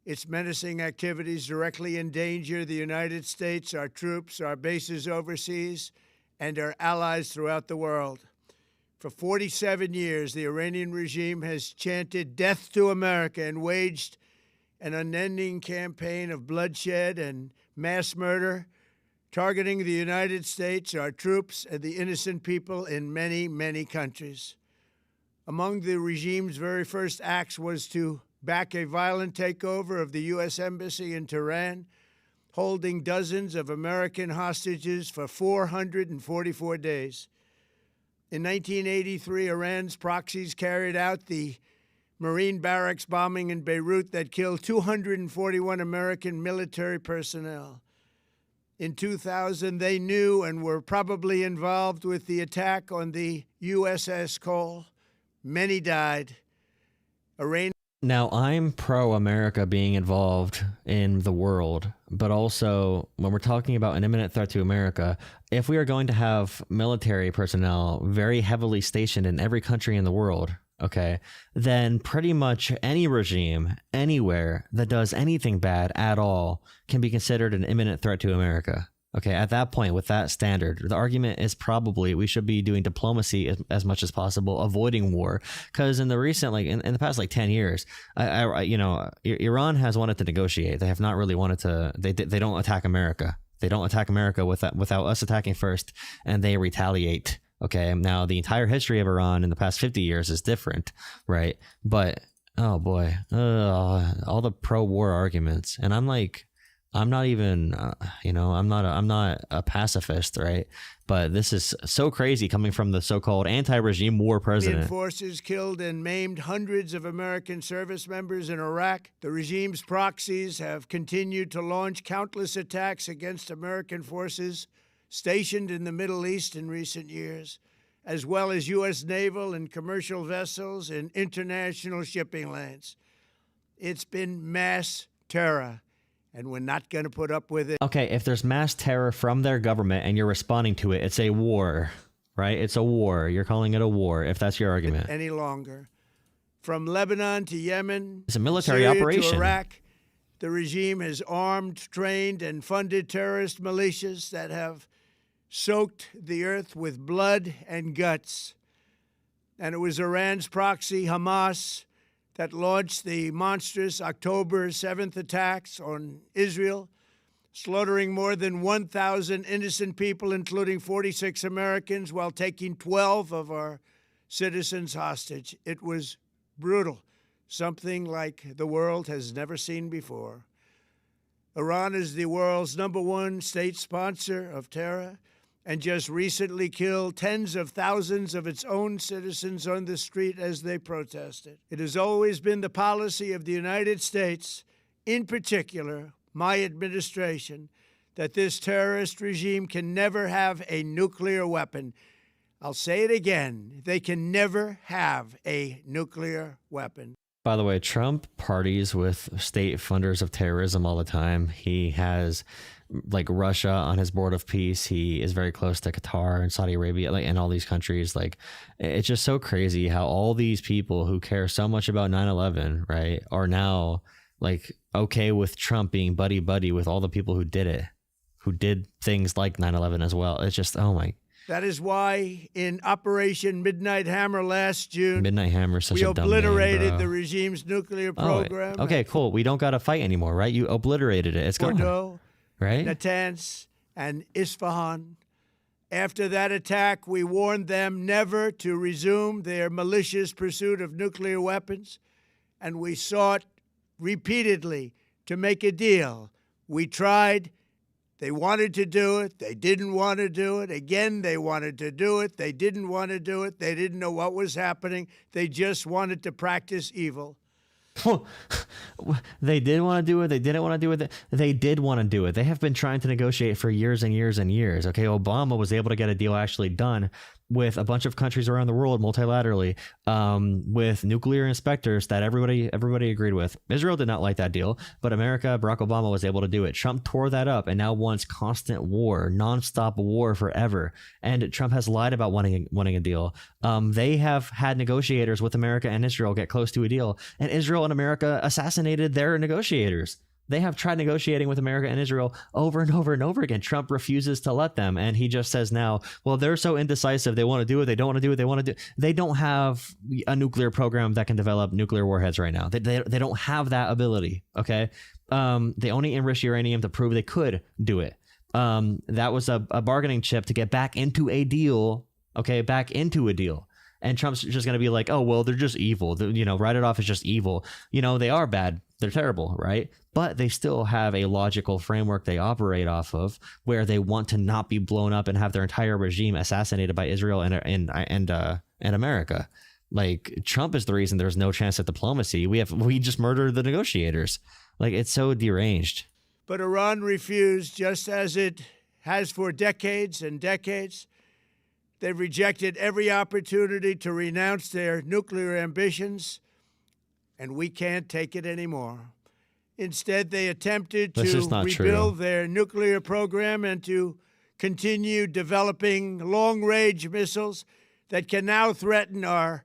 Its menacing activities directly endanger the United States, our troops, our bases overseas, and our allies throughout the world. For 47 years, the Iranian regime has chanted death to America and waged an unending campaign of bloodshed and mass murder, targeting the United States, our troops, and the innocent people in many, many countries. Among the regime's very first acts was to back a violent takeover of the U.S. Embassy in Tehran, holding dozens of American hostages for 444 days. In 1983, Iran's proxies carried out the Marine barracks bombing in Beirut that killed 241 American military personnel. In 2000, they knew and were probably involved with the attack on the USS Cole. Many died. Now, I'm pro-America being involved in the world, but also when we're talking about an imminent threat to America, if we are going to have military personnel very heavily stationed in every country in the world, okay, then pretty much any regime anywhere that does anything bad at all can be considered an imminent threat to America. Okay, at that point, with that standard, the argument is probably we should be doing diplomacy as much as possible, avoiding war. Because in the recent, in the past 10 years, Iran has wanted to negotiate. They have not really wanted to. They don't attack America. They don't attack America without us attacking first, and they retaliate. Okay, now the entire history of Iran in the past 50 years is different, right? But oh boy, all the pro-war arguments, and I'm not even, I'm not a pacifist, right? But this is so crazy coming from the so-called anti-regime war president. Forces killed and maimed hundreds of American service members in Iraq. The regime's proxies have continued to launch countless attacks against American forces stationed in the Middle East in recent years, as well as U.S. naval and commercial vessels and international shipping lanes. It's been mass terror, and we're not going to put up with it. Okay, if there's mass terror from their government and you're responding to it, it's a war, right? It's a war. You're calling it a war, if that's your argument. Any longer. From Lebanon to Yemen, it's a military Syria operation. To Iraq, the regime has armed, trained, and funded terrorist militias that have soaked the earth with blood and guts. And it was Iran's proxy, Hamas, that launched the monstrous October 7th attacks on Israel, slaughtering more than 1,000 innocent people, including 46 Americans, while taking 12 of our citizens hostage. It was brutal, something like the world has never seen before. Iran is the world's #1 state sponsor of terror, and just recently killed tens of thousands of its own citizens on the street as they protested. It has always been the policy of the United States, in particular, my administration, that this terrorist regime can never have a nuclear weapon. I'll say it again, they can never have a nuclear weapon. By the way, Trump parties with state funders of terrorism all the time. He has Russia on his board of peace. He is very close to Qatar and Saudi Arabia, and all these countries. It's just so crazy how all these people who care so much about 9/11, right, are now okay with Trump being buddy with all the people who did it, who did things like 9/11 as well. It's just, oh my. That is why in Operation Midnight Hammer last June, Midnight Hammer, such we a dumb obliterated name, the regime's nuclear program. Okay, cool. We don't got to fight anymore, right? You obliterated it. It's gone. Bordeaux, right? Natanz, and Isfahan. After that attack, we warned them never to resume their malicious pursuit of nuclear weapons, and we sought repeatedly to make a deal. We tried. They wanted to do it. They didn't want to do it. Again, they wanted to do it. They didn't want to do it. They didn't know what was happening. They just wanted to practice evil. They did want to do it. They didn't want to do it. They did want to do it. They have been trying to negotiate for years and years and years. Okay, Obama was able to get a deal actually done with a bunch of countries around the world multilaterally, with nuclear inspectors that everybody agreed with. Israel did not like that deal, but America, Barack Obama was able to do it. Trump tore that up and now wants constant war, nonstop war forever. And Trump has lied about wanting a deal. They have had negotiators with America and Israel get close to a deal, and Israel and America assassinated their negotiators. They have tried negotiating with America and Israel over and over and over again. Trump refuses to let them. And he just says now, well, they're so indecisive. They want to do it. They don't want to do it. They want to do. They don't have a nuclear program that can develop nuclear warheads right now. They don't have that ability. OK, they only enrich uranium to prove they could do it. That was a bargaining chip to get back into a deal. OK, back into a deal. And Trump's just going to be like, oh, well, they're just evil. Write it off as just evil. They are bad. They're terrible, right? But they still have a logical framework they operate off of, where they want to not be blown up and have their entire regime assassinated by Israel and America. Like, Trump is the reason there's no chance at diplomacy. We just murdered the negotiators. Like, it's so deranged. But Iran refused, just as it has for decades and decades. They've rejected every opportunity to renounce their nuclear ambitions, and we can't take it anymore. Instead, they attempted to rebuild their nuclear program and to continue developing long-range missiles that can now threaten our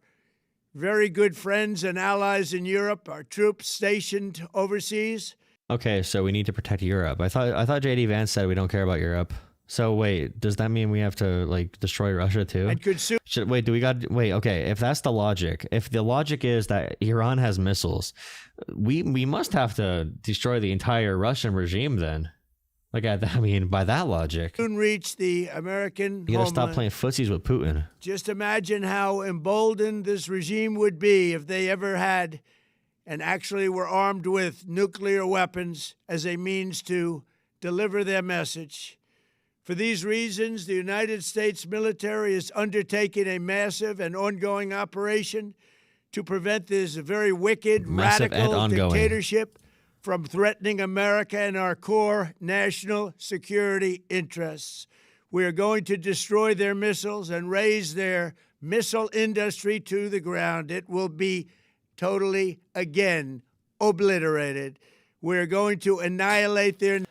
very good friends and allies in Europe, our troops stationed overseas. Okay, so we need to protect Europe. I thought J.D. Vance said we don't care about Europe. So wait, does that mean we have to destroy Russia too? Okay, if that's the logic, if the logic is that Iran has missiles, we must have to destroy the entire Russian regime then. By that logic. Soon reach the American You gotta stop playing footsies with Putin. Just imagine how emboldened this regime would be if they ever had and actually were armed with nuclear weapons as a means to deliver their message. For these reasons, the United States military is undertaking a massive and ongoing operation to prevent this very wicked, radical dictatorship from threatening America and our core national security interests. We are going to destroy their missiles and raise their missile industry to the ground. It will be totally, again, obliterated. We're going to annihilate their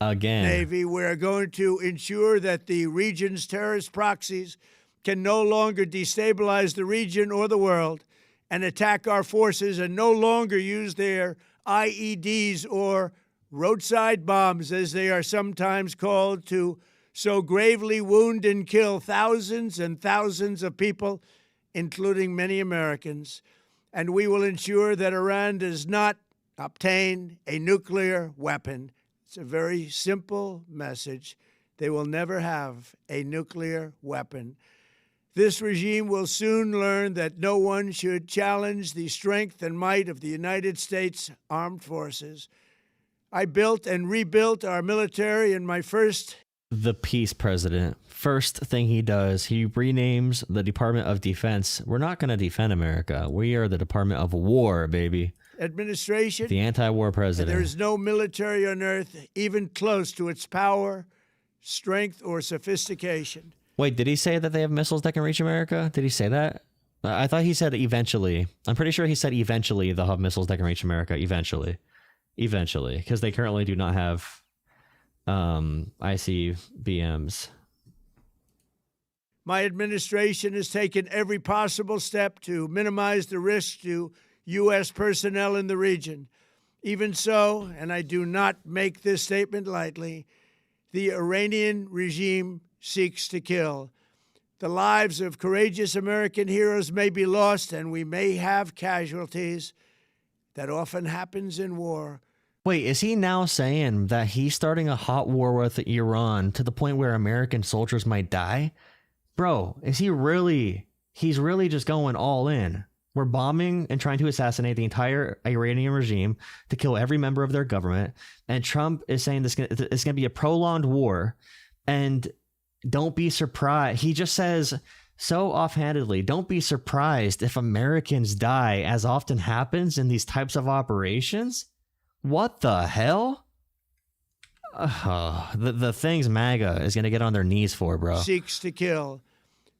Navy. We're going to ensure that the region's terrorist proxies can no longer destabilize the region or the world and attack our forces, and no longer use their IEDs or roadside bombs, as they are sometimes called, to so gravely wound and kill thousands and thousands of people, including many Americans. And we will ensure that Iran does not obtain a nuclear weapon. It's a very simple message. They will never have a nuclear weapon. This regime will soon learn that no one should challenge the strength and might of the United States Armed Forces. I built and rebuilt our military in my first... The peace president. First thing he does, he renames the Department of Defense. We're not going to defend America. We are the Department of War, baby. Administration. The anti-war president. There is no military on earth even close to its power, strength, or sophistication. Wait, did he say that they have missiles that can reach America? Did he say that? I thought he said eventually. I'm pretty sure he said eventually they'll have missiles that can reach America. Eventually, because they currently do not have ICBMs. My administration has taken every possible step to minimize the risk to U.S. personnel in the region. Even so, and I do not make this statement lightly, the Iranian regime seeks to kill. The lives of courageous American heroes may be lost, and we may have casualties. That often happens in war. Wait, is he now saying that he's starting a hot war with Iran to the point where American soldiers might die? Bro, is he really... He's really just going all in. We're bombing and trying to assassinate the entire Iranian regime to kill every member of their government. And Trump is saying it's going to be a prolonged war. And don't be surprised. He just says so offhandedly, don't be surprised if Americans die, as often happens in these types of operations. What the hell? The things MAGA is going to get on their knees for, bro. Seeks to kill.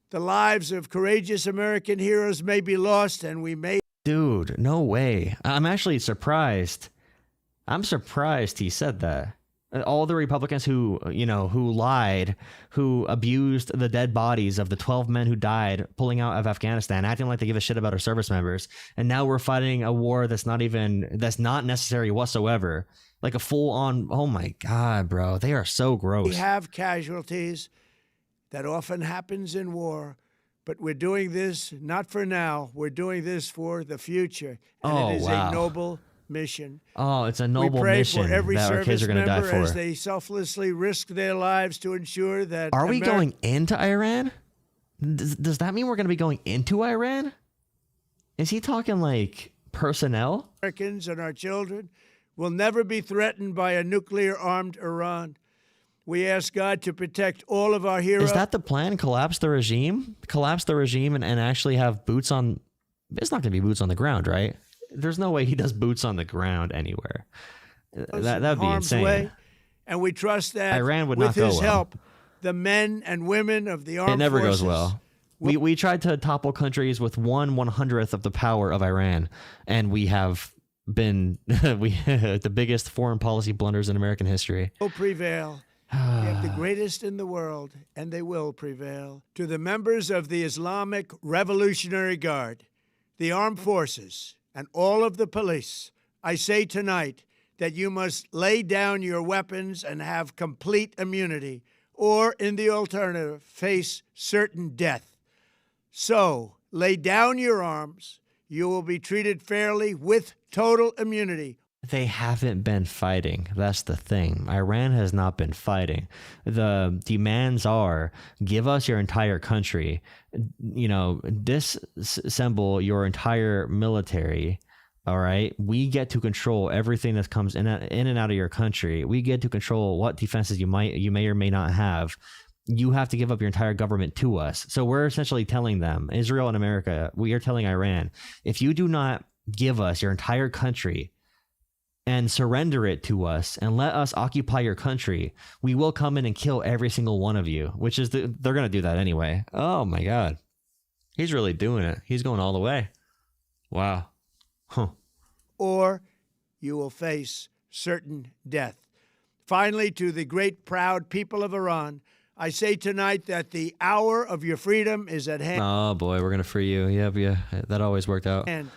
The lives of courageous American heroes may be lost, and we may... Dude, no way. I'm actually surprised. I'm surprised he said that. All the Republicans who lied, who abused the dead bodies of the 12 men who died pulling out of Afghanistan, acting like they give a shit about our service members. And now we're fighting a war that's not necessary whatsoever. Like a full on, oh my God, bro. They are so gross. We have casualties. That often happens in war. But we're doing this not for now. We're doing this for the future. And it is a noble mission. Oh, it's a noble mission. We pray for every that our kids service are gonna die member for. as they selflessly risk their lives to ensure that... Are we going into Iran? Does that mean we're going to be going into Iran? Is he talking like personnel? Americans and our children will never be threatened by a nuclear-armed Iran. We ask God to protect all of our heroes. Is that the plan? Collapse the regime? Collapse the regime and actually have boots on... It's not going to be boots on the ground, right? There's no way he does boots on the ground anywhere. That would be insane. Way, and we trust that Iran would with not go his well. help, the men and women of the armed forces... It never goes well. We tried to topple countries with 1/100th of the power of Iran, and we have been the biggest foreign policy blunders in American history. Will prevail. We have the greatest in the world, and they will prevail. To the members of the Islamic Revolutionary Guard, the armed forces, and all of the police, I say tonight that you must lay down your weapons and have complete immunity, or, in the alternative, face certain death. So, lay down your arms. You will be treated fairly with total immunity. They haven't been fighting. That's the thing. Iran has not been fighting. The demands are, give us your entire country, disassemble your entire military. All right. We get to control everything that comes in and out of your country. We get to control what defenses you may or may not have. You have to give up your entire government to us. So we're essentially telling them, Israel and America, we are telling Iran, if you do not give us your entire country and surrender it to us and let us occupy your country, we will come in and kill every single one of you, which is they're going to do that anyway. Oh my God. He's really doing it. He's going all the way. Wow. Huh. Or you will face certain death. Finally, to the great, proud people of Iran, I say tonight that the hour of your freedom is at hand. Oh boy, we're going to free you. Yeah. That always worked out. And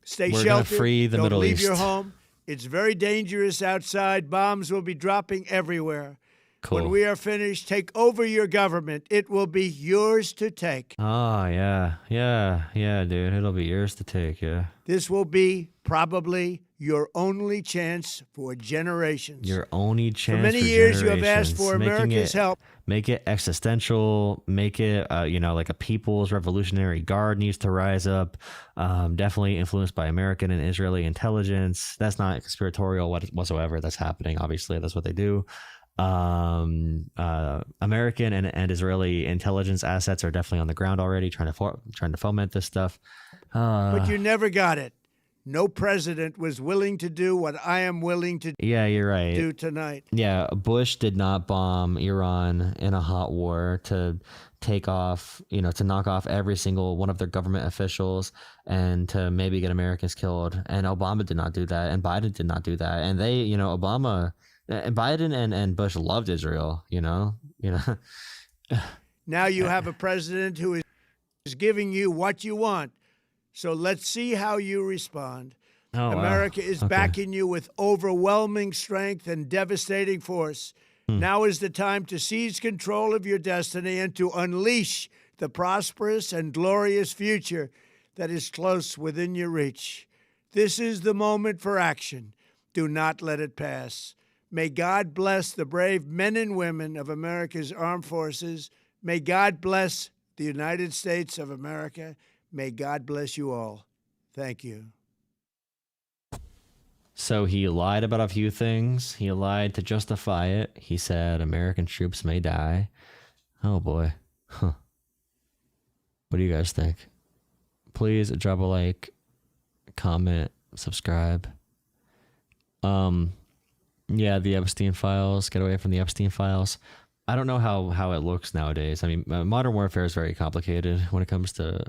stay We're sheltered. going to free the Don't Middle leave East. your home. It's very dangerous outside. Bombs will be dropping everywhere. Cool. When we are finished, take over your government. It will be yours to take. Oh, yeah, dude. It'll be yours to take, yeah. This will be probably your only chance for generations. Your only chance for many years you have asked for America's help. Make it existential. Make it, like a people's revolutionary guard needs to rise up. Definitely influenced by American and Israeli intelligence. That's not conspiratorial whatsoever. That's happening. Obviously, that's what they do. American and Israeli intelligence assets are definitely on the ground already, trying to foment this stuff. But you never got it. No president was willing to do what I am willing to you're right. do tonight. Yeah, Bush did not bomb Iran in a hot war to take off, to knock off every single one of their government officials and to maybe get Americans killed. And Obama did not do that. And Biden did not do that. And they, Biden and Bush loved Israel, Now you have a president who is giving you what you want. So let's see how you respond. Oh, America wow. is Okay. backing you with overwhelming strength and devastating force. Now is the time to seize control of your destiny and to unleash the prosperous and glorious future that is close within your reach. This is the moment for action. Do not let it pass. May God bless the brave men and women of America's armed forces. May God bless the United States of America. May God bless you all. Thank you. So he lied about a few things. He lied to justify it. He said American troops may die. Oh boy. Huh. What do you guys think? Please drop a like, comment, subscribe. Yeah, the Epstein files. Get away from the Epstein files. I don't know how it looks nowadays. I mean, modern warfare is very complicated when it comes to,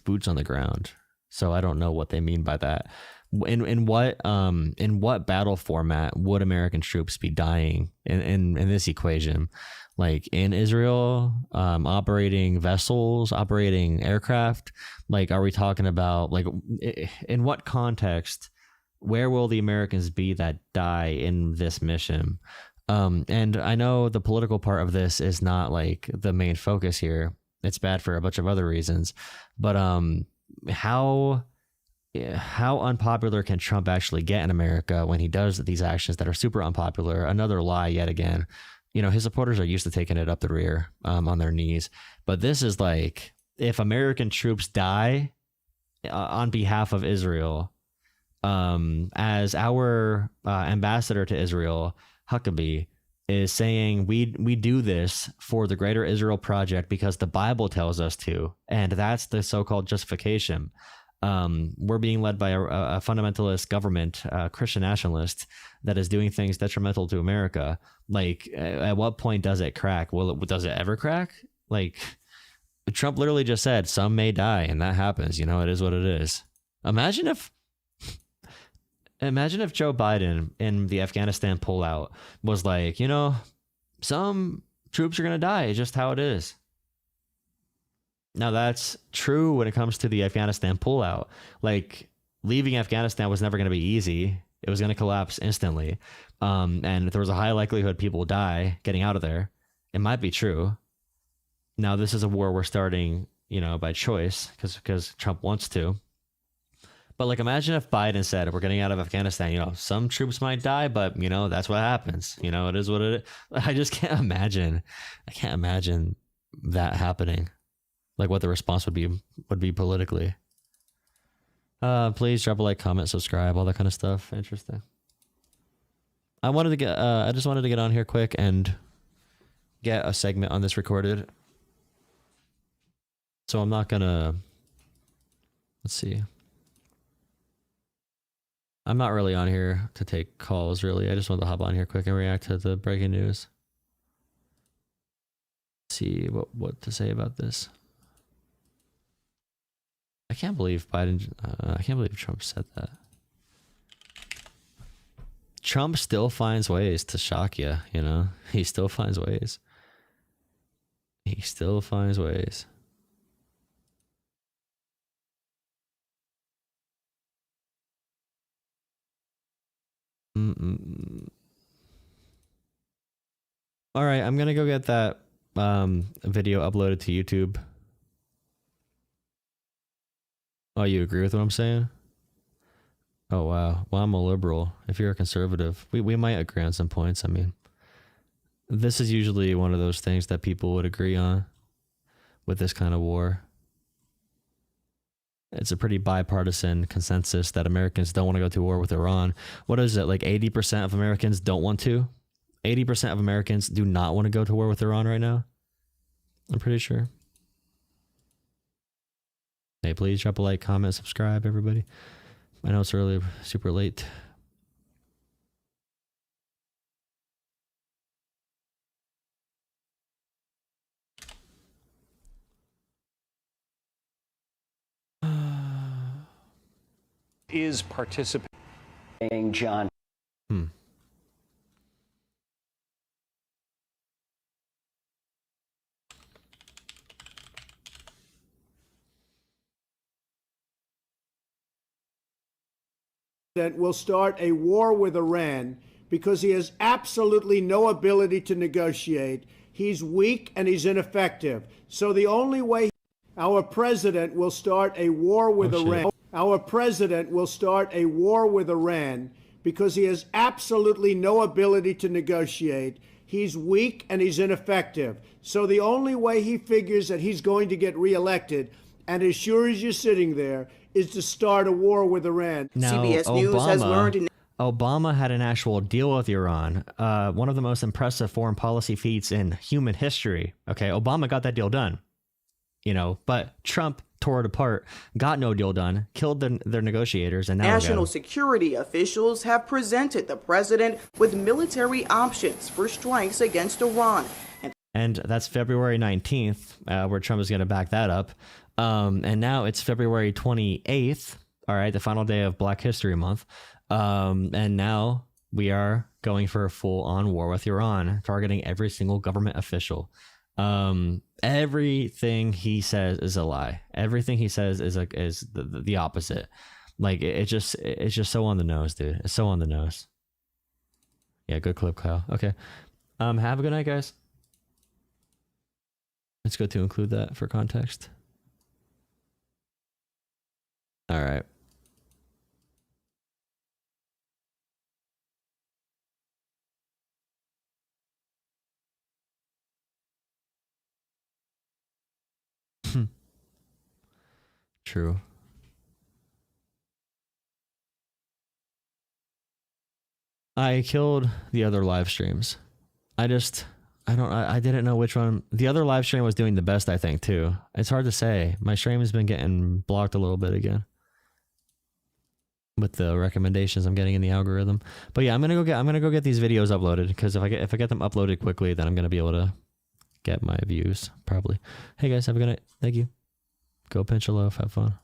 boots on the ground. So I don't know what they mean by that. In what battle format would American troops be dying in this equation? Like in Israel, operating vessels, operating aircraft? Like, are we talking about, like, in what context? Where will the Americans be that die in this mission? And I know the political part of this is not like the main focus here. It's bad for a bunch of other reasons. But how unpopular can Trump actually get in America when he does these actions that are super unpopular? Another lie yet again. His supporters are used to taking it up the rear on their knees. But this is like, if American troops die on behalf of Israel, as our ambassador to Israel, Huckabee, is saying we do this for the Greater Israel Project because the Bible tells us to, and that's the so-called justification. We're being led by a fundamentalist government, Christian nationalist, that is doing things detrimental to America. Like, at what point does it crack? Does it ever crack? Like, Trump literally just said some may die, and that happens. It is what it is. Imagine if Joe Biden in the Afghanistan pullout was like, some troops are going to die. It's just how it is. Now, that's true when it comes to the Afghanistan pullout. Like, leaving Afghanistan was never going to be easy. It was going to collapse instantly. And there was a high likelihood people would die getting out of there. It might be true. Now, this is a war we're starting, by choice because Trump wants to. But, like, imagine if Biden said, we're getting out of Afghanistan, some troops might die, but, that's what happens. It is what it is. I just can't imagine. I can't imagine that happening. Like, what the response would be politically. Please drop a like, comment, subscribe, all that kind of stuff. Interesting. I just wanted to get on here quick and get a segment on this recorded. So I'm not gonna, let's see. I'm not really on here to take calls, really. I just wanted to hop on here quick and react to the breaking news. See what to say about this. I can't believe Trump said that. Trump still finds ways to shock you, He still finds ways. He still finds ways. All right, I'm gonna go get that video uploaded to YouTube. Oh, you agree with what I'm saying? Oh, wow. Well, I'm a liberal. If you're a conservative, we might agree on some points. I mean, this is usually one of those things that people would agree on with this kind of war. It's a pretty bipartisan consensus that Americans don't want to go to war with Iran. What is it? Like 80% of Americans don't want to? 80% of Americans do not want to go to war with Iran right now? I'm pretty sure. Hey, please drop a like, comment, subscribe, everybody. I know it's early, super late. Is participating, John. Will start a war with Iran because he has absolutely no ability to negotiate. He's weak and he's ineffective. So the only way our president will start a war with Iran, our president will start a war with Iran because he has absolutely no ability to negotiate. He's weak and he's ineffective. So the only way he figures that he's going to get reelected and as sure as you're sitting there, is to start a war with Iran. Now, CBS News has learned. Obama had an actual deal with Iran, one of the most impressive foreign policy feats in human history. Okay, Obama got that deal done, you know, but Trump tore it apart, got no deal done, killed their negotiators, and now National security officials have presented the president with military options for strikes against Iran. And that's February 19th, where Trump is going to back that up. And now it's February 28th, all right, the final day of Black History Month. And now we are going for a full-on war with Iran, targeting every single government official. Everything he says is a lie. Everything he says is the opposite. Like it's just so on the nose, dude. It's so on the nose. Yeah, good clip, Kyle. Okay. Have a good night, guys. It's good to include that for context. All right. True. I killed the other live streams. I didn't know which one. The other live stream was doing the best, I think, too. It's hard to say. My stream has been getting blocked a little bit again with the recommendations I'm getting in the algorithm. But yeah, I'm gonna go get these videos uploaded, because if I get them uploaded quickly, then I'm gonna be able to get my views probably. Hey guys, have a good night. Thank you. Go pinch a loaf. Have fun.